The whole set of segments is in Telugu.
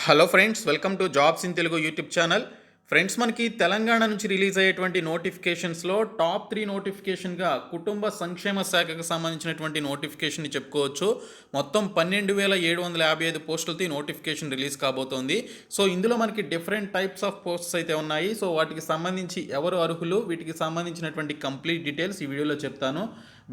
Hello friends, welcome to jobs in Telugu YouTube channel. Friends, మనకి తెలంగాణ నుంచి రిలీజ్ అయ్యేటువంటి నోటిఫికేషన్స్లో టాప్ 3 నోటిఫికేషన్గా కుటుంబ సంక్షేమ శాఖకు సంబంధించినటువంటి నోటిఫికేషన్ని చెప్పుకోవచ్చు. మొత్తం 12,755 పోస్టులతో ఈ నోటిఫికేషన్ రిలీజ్ కాబోతోంది. సో ఇందులో మనకి డిఫరెంట్ టైప్స్ ఆఫ్ పోస్ట్స్ అయితే ఉన్నాయి. సో వాటికి సంబంధించి ఎవరు అర్హులు, వీటికి సంబంధించినటువంటి కంప్లీట్ డీటెయిల్స్ ఈ వీడియోలో చెప్తాను.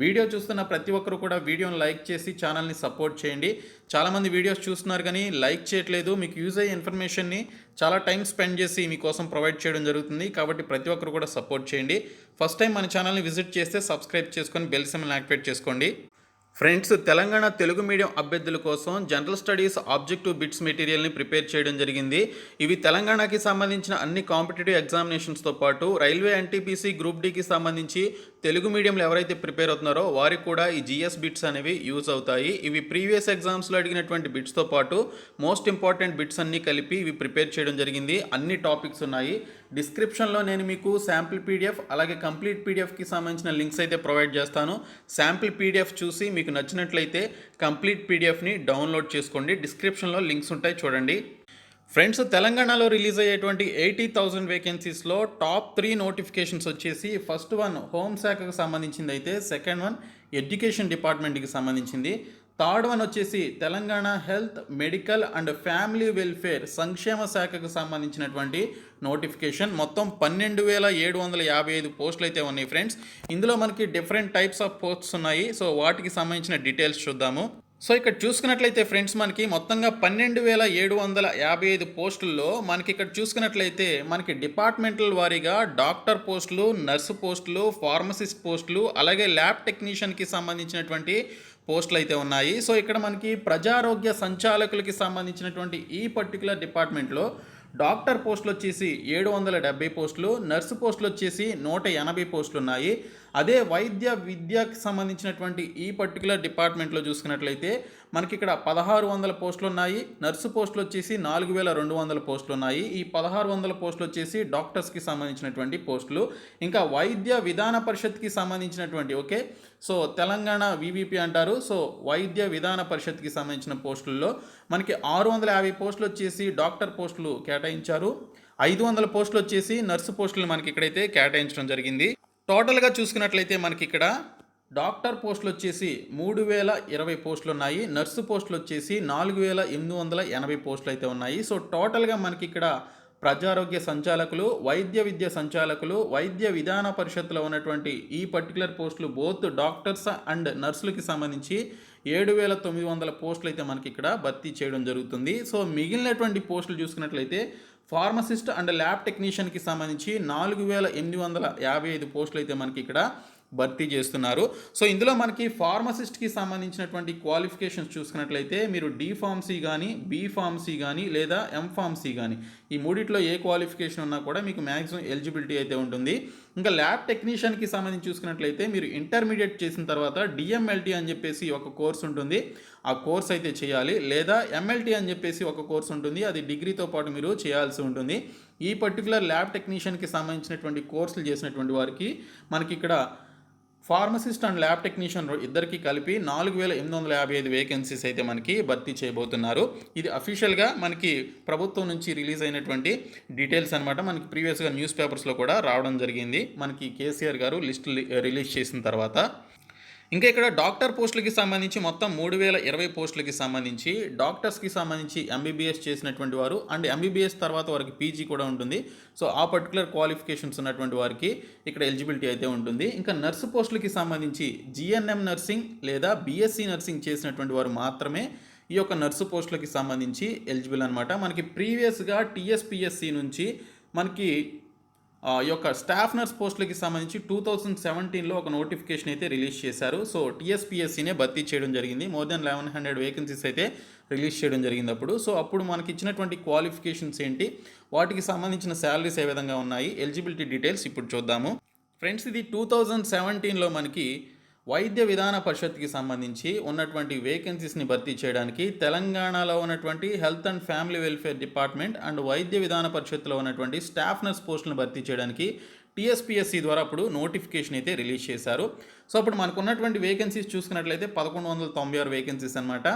వీడియో చూస్తున్న ప్రతి ఒక్కరు కూడా వీడియోని లైక్ చేసి ఛానల్ని సపోర్ట్ చేయండి. చాలామంది వీడియోస్ చూస్తున్నారు కానీ లైక్ చేయట్లేదు. మీకు యూజ్ అయ్యే ఇన్ఫర్మేషన్ని చాలా టైం స్పెండ్ చేసి మీకోసం ప్రొవైడ్ చేయడం జరుగుతుంది. కాబట్టి ప్రతి ఒక్కరు కూడా సపోర్ట్ చేయండి. ఫస్ట్ టైం మన ఛానల్ని విజిట్ చేస్తే సబ్స్క్రైబ్ చేసుకొని బెల్ సింబల్ని యాక్టివేట్ చేసుకోండి. ఫ్రెండ్స్, తెలంగాణ తెలుగు మీడియం అభ్యర్థుల కోసం జనరల్ స్టడీస్ ఆబ్జెక్టివ్ బిట్స్ మెటీరియల్ని ప్రిపేర్ చేయడం జరిగింది. ఇవి తెలంగాణకి సంబంధించిన అన్ని కాంపిటేటివ్ ఎగ్జామినేషన్స్తో పాటు రైల్వే ఎన్టీపీసీ గ్రూప్ డీకి సంబంధించి తెలుగు మీడియంలో ఎవరైతే ప్రిపేర్ అవుతున్నారో వారికి కూడా ఈ జిఎస్ బిట్స్ అనేవి యూజ్ అవుతాయి. ఇవి ప్రీవియస్ ఎగ్జామ్స్లో అడిగినటువంటి బిట్స్తో పాటు మోస్ట్ ఇంపార్టెంట్ బిట్స్ అన్నీ కలిపి ఇవి ప్రిపేర్ చేయడం జరిగింది. అన్ని టాపిక్స్ ఉన్నాయి. డిస్క్రిప్షన్లో నేను మీకు శాంపిల్ పీడిఎఫ్ అలాగే కంప్లీట్ పీడిఎఫ్కి సంబంధించిన లింక్స్ అయితే ప్రొవైడ్ చేస్తాను. శాంపిల్ పీడిఎఫ్ చూసి మీకు నచ్చినట్లయితే కంప్లీట్ పీడిఎఫ్ని డౌన్లోడ్ చేసుకోండి. డిస్క్రిప్షన్లో లింక్స్ ఉంటాయి, చూడండి. ఫ్రెండ్స్, తెలంగాణలో రిలీజ్ అయ్యేటువంటి 80,000 వేకెన్సీస్లో టాప్ 3 నోటిఫికేషన్స్ వచ్చేసి ఫస్ట్ వన్ హోంశాఖకు సంబంధించింది అయితే, సెకండ్ వన్ ఎడ్యుకేషన్ డిపార్ట్మెంట్కి సంబంధించింది, థర్డ్ వన్ వచ్చేసి Telangana health, medical and family welfare సంక్షేమ శాఖకు సంబంధించినటువంటి నోటిఫికేషన్. మొత్తం 12,755 పోస్టులు అయితే ఉన్నాయి ఫ్రెండ్స్. ఇందులో మనకి డిఫరెంట్ టైప్స్ ఆఫ్ పోస్ట్స్ ఉన్నాయి. సో వాటికి సంబంధించిన డీటెయిల్స్ చూద్దాము. సో ఇక్కడ చూసుకున్నట్లయితే ఫ్రెండ్స్, మనకి మొత్తంగా 12,755 పోస్టుల్లో మనకి ఇక్కడ చూసుకున్నట్లయితే మనకి డిపార్ట్మెంటల్ వారీగా డాక్టర్ పోస్టులు, నర్సు పోస్టులు, ఫార్మసిస్ట్ పోస్టులు అలాగే ల్యాబ్ టెక్నీషియన్కి సంబంధించినటువంటి పోస్టులు అయితే ఉన్నాయి. సో ఇక్కడ మనకి ప్రజారోగ్య సంచాలకులకి సంబంధించినటువంటి ఈ పర్టికులర్ డిపార్ట్మెంట్లో డాక్టర్ పోస్టులు వచ్చేసి 770 పోస్టులు, నర్సు పోస్టులు వచ్చేసి 180 పోస్టులు ఉన్నాయి. అదే వైద్య విద్యకు సంబంధించినటువంటి ఈ పర్టికులర్ డిపార్ట్మెంట్లో చూసుకున్నట్లయితే మనకి ఇక్కడ 1,600 పోస్టులు ఉన్నాయి. నర్సు పోస్టులు వచ్చేసి 4,200 పోస్టులు ఉన్నాయి. ఈ 1,600 పోస్టులు వచ్చేసి డాక్టర్స్కి సంబంధించినటువంటి పోస్టులు. ఇంకా వైద్య విధాన పరిషత్కి సంబంధించినటువంటి సో తెలంగాణ వివిపి అంటారు. సో వైద్య విధాన పరిషత్కి సంబంధించిన పోస్టుల్లో మనకి 650 పోస్టులు వచ్చేసి డాక్టర్ పోస్టులు కేటాయించారు. 500 పోస్టులు వచ్చేసి నర్సు పోస్టులు మనకి ఇక్కడైతే కేటాయించడం జరిగింది. టోటల్గా చూసుకున్నట్లయితే మనకి ఇక్కడ డాక్టర్ పోస్టులు వచ్చేసి 3,020 పోస్టులు ఉన్నాయి. నర్సు పోస్టులు వచ్చేసి 4,880 పోస్టులు అయితే ఉన్నాయి. సో టోటల్గా మనకి ఇక్కడ ప్రజారోగ్య సంచాలకులు, వైద్య విద్య సంచాలకులు, వైద్య విధాన పరిషత్తులో ఉన్నటువంటి ఈ పర్టికులర్ పోస్టులు బోత్ డాక్టర్స్ అండ్ నర్సులకి సంబంధించి 7,900 పోస్టులు అయితే మనకి ఇక్కడ భర్తీ చేయడం జరుగుతుంది. సో మిగిలినటువంటి పోస్టులు చూసుకున్నట్లయితే ఫార్మసిస్ట్ అండ్ ల్యాబ్ టెక్నీషియన్కి సంబంధించి 4,855 పోస్టులు అయితే మనకి ఇక్కడ భర్తీ చేస్తున్నారు. సో ఇందులో మనకి ఫార్మసిస్ట్కి సంబంధించినటువంటి క్వాలిఫికేషన్స్ చూసుకున్నట్లయితే మీరు డి ఫార్మసీ కానీ, బి ఫార్మసీ కానీ లేదా ఎం ఫార్మసీ కానీ ఈ మూడిట్లో ఏ క్వాలిఫికేషన్ ఉన్నా కూడా మీకు మ్యాక్సిమం ఎలిజిబిలిటీ అయితే ఉంటుంది. ఇంకా ల్యాబ్ టెక్నీషియన్కి సంబంధించి చూసుకున్నట్లయితే మీరు ఇంటర్మీడియట్ చేసిన తర్వాత డిఎంఎల్టీ అని చెప్పేసి ఒక కోర్స్ ఉంటుంది. ఆ కోర్స్ అయితే చేయాలి. లేదా ఎంఎల్టీ అని చెప్పేసి ఒక కోర్స్ ఉంటుంది. అది డిగ్రీతో పాటు మీరు చేయాల్సి ఉంటుంది. ఈ పర్టికులర్ ల్యాబ్ టెక్నీషియన్కి సంబంధించినటువంటి కోర్సులు చేసినటువంటి వారికి మనకి ఇక్కడ ఫార్మసిస్ట్ అండ్ ల్యాబ్ టెక్నీషియన్ ఇద్దరికి కలిపి 4,855 వేకెన్సీస్ అయితే మనకి భర్తీ చేయబోతున్నారు. ఇది అఫీషియల్గా మనకి ప్రభుత్వం నుంచి రిలీజ్ అయినటువంటి డీటెయిల్స్ అనమాట. మనకి ప్రీవియస్గా న్యూస్ పేపర్స్లో కూడా రావడం జరిగింది మనకి కేసీఆర్ గారు లిస్ట్ రిలీజ్ చేసిన తర్వాత. ఇంకా ఇక్కడ డాక్టర్ పోస్టులకి సంబంధించి మొత్తం 3,020 పోస్టులకి సంబంధించి డాక్టర్స్కి సంబంధించి ఎంబీబీఎస్ చేసినటువంటి వారు అండ్ ఎంబీబీఎస్ తర్వాత వారికి పీజీ కూడా ఉంటుంది. సో ఆ పర్టికులర్ క్వాలిఫికేషన్స్ ఉన్నటువంటి వారికి ఇక్కడ ఎలిజిబిలిటీ అయితే ఉంటుంది. ఇంకా నర్సు పోస్టులకి సంబంధించి జిఎన్ఎం నర్సింగ్ లేదా బీఎస్సీ నర్సింగ్ చేసినటువంటి వారు మాత్రమే ఈ యొక్క నర్సు పోస్టులకి సంబంధించి ఎలిజిబుల్ అనమాట. మనకి ప్రీవియస్గా టీఎస్పీఎస్సీ నుంచి మనకి ఈ యొక్క స్టాఫ్ నర్స్ పోస్టులకి సంబంధించి 2017లో ఒక నోటిఫికేషన్ అయితే రిలీజ్ చేశారు. సో టీఎస్పీఎస్సీనే భర్తీ చేయడం జరిగింది. మోర్ దెన్ 1,100 వేకెన్సీస్ అయితే రిలీజ్ చేయడం జరిగింది అప్పుడు. సో అప్పుడు మనకి ఇచ్చినటువంటి క్వాలిఫికేషన్స్ ఏంటి, వాటికి సంబంధించిన శాలరీస్ ఏ విధంగా ఉన్నాయి, ఎలిజిబిలిటీ డీటెయిల్స్ ఇప్పుడు చూద్దాము. ఫ్రెండ్స్, ఇది 2017లో మనకి వైద్య విధాన పరిషత్కి సంబంధించి ఉన్నటువంటి వేకెన్సీస్ని భర్తీ చేయడానికి తెలంగాణలో ఉన్నటువంటి health and family welfare department and వైద్య విధాన పరిషత్తులో ఉన్నటువంటి స్టాఫ్ నర్స్ పోస్టులను భర్తీ చేయడానికి టీఎస్పీఎస్సీ ద్వారా అప్పుడు నోటిఫికేషన్ అయితే రిలీజ్ చేశారు. సో అప్పుడు మనకున్నటువంటి వేకెన్సీస్ చూసుకున్నట్లయితే 1196 వేకెన్సీస్ అనమాట.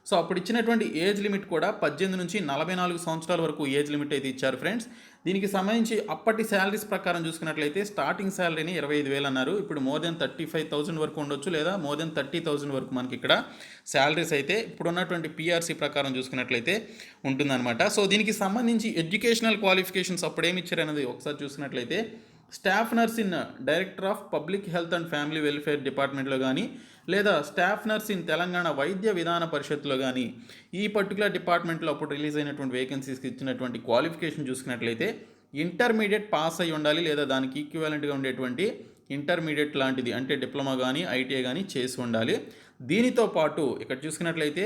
సో అప్పుడు ఇచ్చినటువంటి ఏజ్ లిమిట్ కూడా 18 నుంచి 44 సంవత్సరాల వరకు ఏజ్ లిమిట్ అయితే ఇచ్చారు ఫ్రెండ్స్. దీనికి సంబంధించి అప్పటి శాలరీస్ ప్రకారం చూసుకున్నట్లయితే స్టార్టింగ్ శాలరీని 25,000 అన్నారు. ఇప్పుడు మోర్ దెన్ 35,000 వరకు ఉండొచ్చు, లేదా మోర్ దెన్ 30,000 వరకు మనకి ఇక్కడ శాలరీస్ అయితే ఇప్పుడున్నటువంటి పీఆర్సీ ప్రకారం చూసుకున్నట్లయితే ఉంటుందన్నమాట. సో దీనికి సంబంధించి ఎడ్యుకేషనల్ క్వాలిఫికేషన్స్ అప్పుడు ఏమి ఇచ్చారు అనేది ఒకసారి చూసుకున్నట్లయితే staff nurse in director of public health and family welfare డిపార్ట్మెంట్లో కానీ, లేదా స్టాఫ్ నర్స్ ఇన్ తెలంగాణ వైద్య విధాన పరిషత్తులో కానీ, ఈ పర్టికులర్ డిపార్ట్మెంట్లో అప్పుడు రిలీజ్ అయినటువంటి వేకెన్సీస్కి ఇచ్చినటువంటి క్వాలిఫికేషన్ చూసుకున్నట్లయితే ఇంటర్మీడియట్ పాస్ అయి ఉండాలి, లేదా దానికి ఈక్వివాలెంట్గా ఉండేటువంటి ఇంటర్మీడియట్ లాంటిది అంటే డిప్లొమా కానీ ఐటీఐ కానీ చేసి ఉండాలి. దీనితో పాటు ఇక్కడ చూసుకున్నట్లయితే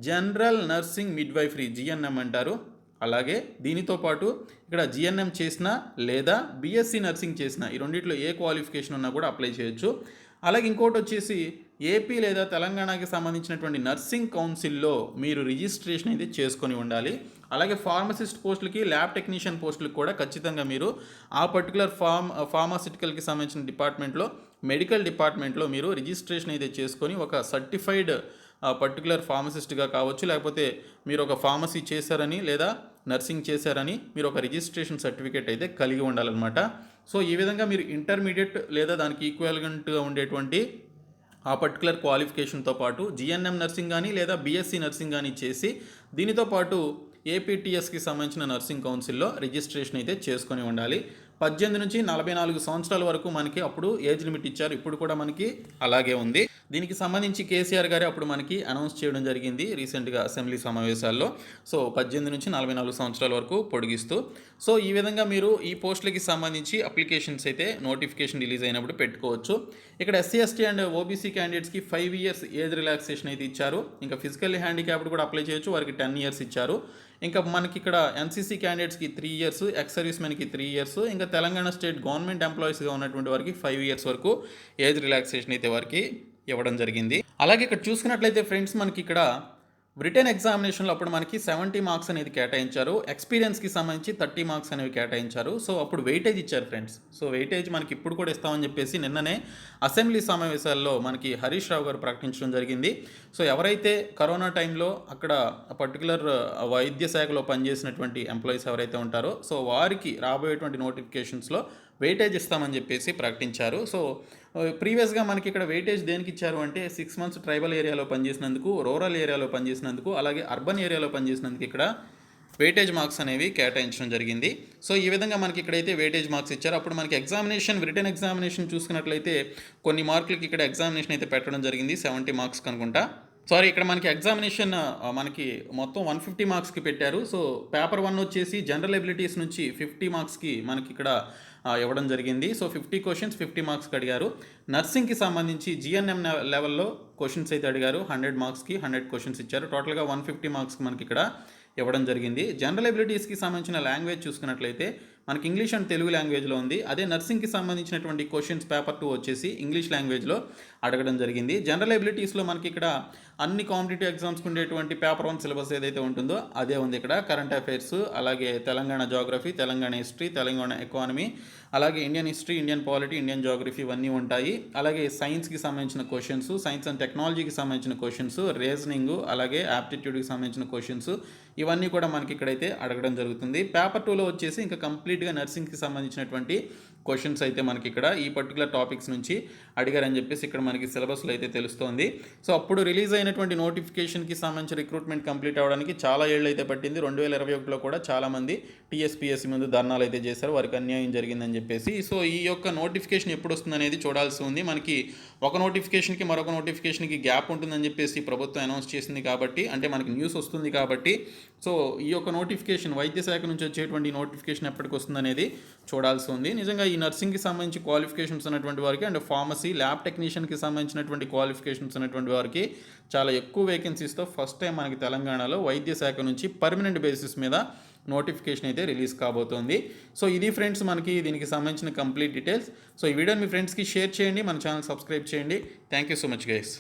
జనరల్ నర్సింగ్ మిడ్వైఫరీ జిఎన్ఎం అంటారు. అలాగే దీనితో పాటు ఇక్కడ జిఎన్ఎం చేసిన లేదా బీఎస్సీ నర్సింగ్ చేసిన ఈ రెండిట్లో ఏ క్వాలిఫికేషన్ ఉన్నా కూడా అప్లై చేయొచ్చు. అలాగే ఇంకోటి వచ్చేసి ఏపీ లేదా తెలంగాణకి సంబంధించినటువంటి నర్సింగ్ కౌన్సిల్లో మీరు రిజిస్ట్రేషన్ అయితే చేసుకొని ఉండాలి. అలాగే ఫార్మసిస్ట్ పోస్టులకి, ల్యాబ్ టెక్నీషియన్ పోస్టులకు కూడా ఖచ్చితంగా మీరు ఆ పర్టికులర్ ఫార్మాసిటికల్కి సంబంధించిన డిపార్ట్మెంట్లో, మెడికల్ డిపార్ట్మెంట్లో మీరు రిజిస్ట్రేషన్ అయితే చేసుకొని ఒక సర్టిఫైడ్ పర్టికులర్ ఫార్మసిస్ట్గా కావచ్చు, లేకపోతే మీరు ఒక ఫార్మసీ చేశారని లేదా నర్సింగ్ చేశారని మీరు ఒక రిజిస్ట్రేషన్ సర్టిఫికేట్ అయితే కలిగి ఉండాలన్నమాట. సో ఈ విధంగా మీరు ఇంటర్మీడియట్ లేదా దానికి ఈక్వలెంట్గా ఉండేటువంటి ఆ పర్టికులర్ క్వాలిఫికేషన్తో పాటు జిఎన్ఎం నర్సింగ్ కానీ లేదా బీఎస్సీ నర్సింగ్ కానీ చేసి దీనితో పాటు ఏపీటీఎస్కి సంబంధించిన నర్సింగ్ కౌన్సిల్లో రిజిస్ట్రేషన్ అయితే చేసుకొని ఉండాలి. 18 నుంచి 44 సంవత్సరాల వరకు మనకి అప్పుడు ఏజ్ లిమిట్ ఇచ్చారు. ఇప్పుడు కూడా మనకి అలాగే ఉంది. దీనికి సంబంధించి కేసీఆర్ గారు అప్పుడు మనకి అనౌన్స్ చేయడం జరిగింది రీసెంట్గా అసెంబ్లీ సమావేశాల్లో. సో 18 నుంచి 44 సంవత్సరాల వరకు పొడిగిస్తూ. సో ఈ విధంగా మీరు ఈ పోస్టులకి సంబంధించి అప్లికేషన్స్ అయితే నోటిఫికేషన్ రిలీజ్ అయినప్పుడు పెట్టుకోవచ్చు. ఇక్కడ ఎస్సీ ఎస్టీ అండ్ ఓబీసీ క్యాండిడేట్స్కి 5 years ఏజ్ రిలాక్సేషన్ అయితే ఇచ్చారు. ఇంకా ఫిజికల్లీ హ్యాండిక్యాప్డ్ కూడా అప్లై చేయొచ్చు, వారికి 10 years ఇచ్చారు. ఇంకా మనకి ఇక్కడ ఎన్సీసీ క్యాండిడేట్స్కి 3 years, ఎక్స్ సర్వీస్ మెన్కి 3 years, ఇంకా తెలంగాణ స్టేట్ గవర్నమెంట్ ఎంప్లాయీస్గా ఉన్నటువంటి వారికి 5 years వరకు ఏజ్ రిలాక్సేషన్ అయితే వారికి ఇవ్వడం జరిగింది. అలాగే ఇక్కడ చూసుకున్నట్లయితే ఫ్రెండ్స్ మనకి ఇక్కడ రిటర్న్ ఎగ్జామినేషన్లో అప్పుడు మనకి 70 marks అనేది కేటాయించారు. ఎక్స్పీరియన్స్కి సంబంధించి 30 marks అనేవి కేటాయించారు. సో అప్పుడు వెయిటేజ్ ఇచ్చారు ఫ్రెండ్స్. సో వెయిటేజ్ మనకి ఇప్పుడు కూడా ఇస్తామని చెప్పేసి నిన్ననే అసెంబ్లీ సమావేశాల్లో మనకి హరీష్ రావు గారు ప్రకటించడం జరిగింది. సో ఎవరైతే కరోనా టైంలో అక్కడ పర్టికులర్ వైద్య శాఖలో పనిచేసినటువంటి ఎంప్లాయీస్ ఎవరైతే ఉంటారో సో వారికి రాబోయేటువంటి నోటిఫికేషన్స్లో వెయిటేజ్ ఇస్తామని చెప్పేసి ప్రకటించారు. సో ప్రీవియస్గా మనకి ఇక్కడ వెయిటేజ్ దేనికి ఇచ్చారు అంటే 6 months ట్రైబల్ ఏరియాలో పనిచేసినందుకు, రూరల్ ఏరియాలో పనిచేసినందుకు, అలాగే అర్బన్ ఏరియాలో పనిచేసినందుకు ఇక్కడ వెయిటేజ్ మార్క్స్ అనేవి కేటాయించడం జరిగింది. సో ఈ విధంగా మనకి ఇక్కడైతే వెయిటేజ్ మార్క్స్ ఇచ్చారు. అప్పుడు మనకి రిటర్న్ ఎగ్జామినేషన్ చూసుకున్నట్లయితే కొన్ని మార్కులకి ఇక్కడ ఎగ్జామినేషన్ అయితే పెట్టడం జరిగింది, 70 marks అనుకుంటా. సారీ, ఇక్కడ మనకి ఎగ్జామినేషన్ మనకి మొత్తం 150 marksకి పెట్టారు. సో పేపర్ 1 వచ్చేసి జనరల్ ఎబిలిటీస్ నుంచి 50 marksకి మనకి ఇక్కడ ఇవ్వడం జరిగింది. సో 50 questions 50 marksకి అడిగారు. నర్సింగ్కి సంబంధించి జిఎన్ఎం లెవెల్లో క్వశ్చన్స్ అయితే అడిగారు. 100 marksకి 100 questions ఇచ్చారు. టోటల్గా 150 marksకి మనకి ఇక్కడ ఇవ్వడం జరిగింది. జనరల్ ఎబిలిటీస్కి సంబంధించిన లాంగ్వేజ్ చూసుకున్నట్లయితే మనకి ఇంగ్లీష్ అండ్ తెలుగు లాంగ్వేజ్లో ఉంది. అదే నర్సింగ్కి సంబంధించినటువంటి క్వశ్చన్స్ పేపర్ 2 వచ్చేసి ఇంగ్లీష్ లాంగ్వేజ్లో అడగడం జరిగింది. జనరల్ ఎబిలిటీస్లో మనకి ఇక్కడ అన్ని కాంపిటేటివ్ ఎగ్జామ్స్కి ఉండేటువంటి పేపర్ 1 సిలబస్ ఏదైతే ఉంటుందో అదే ఉంది. ఇక్కడ కరెంట్ అఫైర్స్, అలాగే Telangana geography, Telangana history, Telangana economy, అలాగే Indian history, Indian polity, Indian geography ఇవన్నీ ఉంటాయి. అలాగే సైన్స్కి సంబంధించిన క్వశ్చన్స్, సైన్స్ అండ్ టెక్నాలజీకి సంబంధించిన క్వశ్చన్స్, రీజనింగ్, అలాగే యాప్టిట్యూడ్కి సంబంధించిన క్వశ్చన్స్ ఇవన్నీ కూడా మనకి ఇక్కడైతే అడగడం జరుగుతుంది. పేపర్ 2లో వచ్చేసి ఇంకా కంప్లీట్గా నర్సింగ్కి సంబంధించినటువంటి క్వశ్చన్స్ అయితే మనకి ఇక్కడ ఈ పర్టికులర్ టాపిక్స్ నుంచి అడిగారని చెప్పేసి ఇక్కడ మనకి సిలబస్లో అయితే తెలుస్తోంది. సో అప్పుడు రిలీజ్ అయినటువంటి నోటిఫికేషన్కి సంబంధించి రిక్రూట్మెంట్ కంప్లీట్ అవ్వడానికి చాలా ఏళ్ళు అయితే పట్టింది. 2021లో కూడా చాలామంది టీఎస్పీఎస్సీ ముందు ధర్నాలు అయితే చేశారు, వారికి అన్యాయం జరిగిందని చెప్పేసి. సో ఈ యొక్క నోటిఫికేషన్ ఎప్పుడు వస్తుంది అనేది చూడాల్సి ఉంది. మనకి ఒక నోటిఫికేషన్కి మరొక నోటిఫికేషన్కి గ్యాప్ ఉంటుందని చెప్పేసి ప్రభుత్వం అనౌన్స్ చేసింది కాబట్టి, అంటే మనకి న్యూస్ వస్తుంది కాబట్టి, సో ఈ యొక్క నోటిఫికేషన్ వైద్య శాఖ నుంచి వచ్చేటువంటి నోటిఫికేషన్ ఎప్పటికి వస్తుంది అనేది చూడాల్సి ఉంది. నిజంగా ఈ నర్సింగ్కి సంబంధించి క్వాలిఫికేషన్స్ ఉన్నటువంటి వారికి అండ్ ఫార్మసీ, ల్యాబ్ టెక్నీషియన్కి సంబంధించినటువంటి క్వాలిఫికేషన్స్ ఉన్నటువంటి వారికి చాలా ఎక్కువ వేకెన్సీస్తో ఫస్ట్ టైం మనకి తెలంగాణలో వైద్య శాఖ నుంచి పర్మనెంట్ బేసిస్ మీద నోటిఫికేషన్ అయితే రిలీజ్ కాబోతోంది. సో ఇది ఫ్రెండ్స్ మనకి దీనికి సంబంధించిన కంప్లీట్ డీటెయిల్స్. సో ఈ వీడియోని మీ ఫ్రెండ్స్కి షేర్ చేయండి, మన ఛానల్ సబ్స్క్రైబ్ చేయండి. Thank you so much guys.